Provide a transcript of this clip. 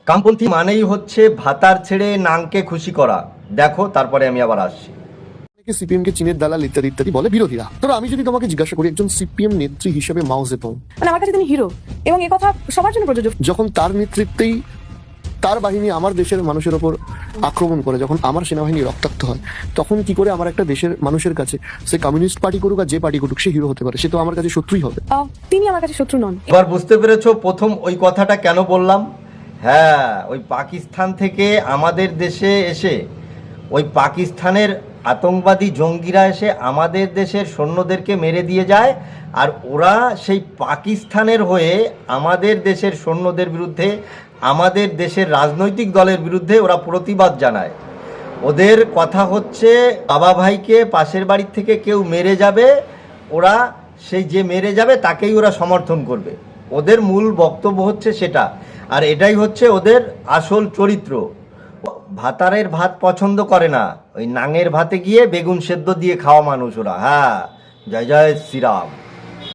কামপন্থী মানেই হচ্ছে ভাতার ছেড়ে নাংকে খুশি করা। দেখো, তারপরে আমি আবার আসছি। সিপিএম কে চীনের দালাল ইত্যাদি ইত্যাদি বলে বিরোধীরা। তবে আমি যদি তোমাকে জিজ্ঞাসা করি, একজন সিপিএম নেত্রী হিসেবে মাও জেতুং, মানে আমার কাছে তিনি হিরো, এবং এই কথা সবার জন্য প্রযোজ্য। যখন তার নেতৃত্বেই তার বাহিনী আমার দেশের মানুষের ওপর আক্রমণ করে, যখন আমার সেনাবাহিনী রক্তাক্ত হয়, তখন কি করে আমার একটা দেশের মানুষের কাছে, সে কমিউনিস্ট পার্টি করুক আর যে পার্টি করুক, সে হিরো হতে পারে? সে তো আমার কাছে শত্রুই হবে। তিনি আমার কাছে শত্রু নন। এবার বুঝতে পেরেছো প্রথম ওই কথাটা কেন বললাম? হ্যাঁ, ওই পাকিস্তান থেকে আমাদের দেশে এসে ওই পাকিস্তানের আতঙ্কবাদী জঙ্গিরা এসে আমাদের দেশের সৈন্যদেরকে মেরে দিয়ে যায়, আর ওরা সেই পাকিস্তানের হয়ে আমাদের দেশের সৈন্যদের বিরুদ্ধে, আমাদের দেশের রাজনৈতিক দলের বিরুদ্ধে ওরা প্রতিবাদ জানায়। ওদের কথা হচ্ছে বাবা ভাইকে পাশের বাড়ির থেকে কেউ মেরে যাবে, ওরা সেই যে মেরে যাবে তাকেই ওরা সমর্থন করবে। ওদের মূল বক্তব্য হচ্ছে সেটা, আর এটাই হচ্ছে ওদের আসল চরিত্র। ভাতারের ভাত পছন্দ করে না, ওই নাঙের ভাতে গিয়ে বেগুন সেদ্ধ দিয়ে খাওয়া মানুষ ওরা। হ্যাঁ, জয় জয় শ্রীরাম।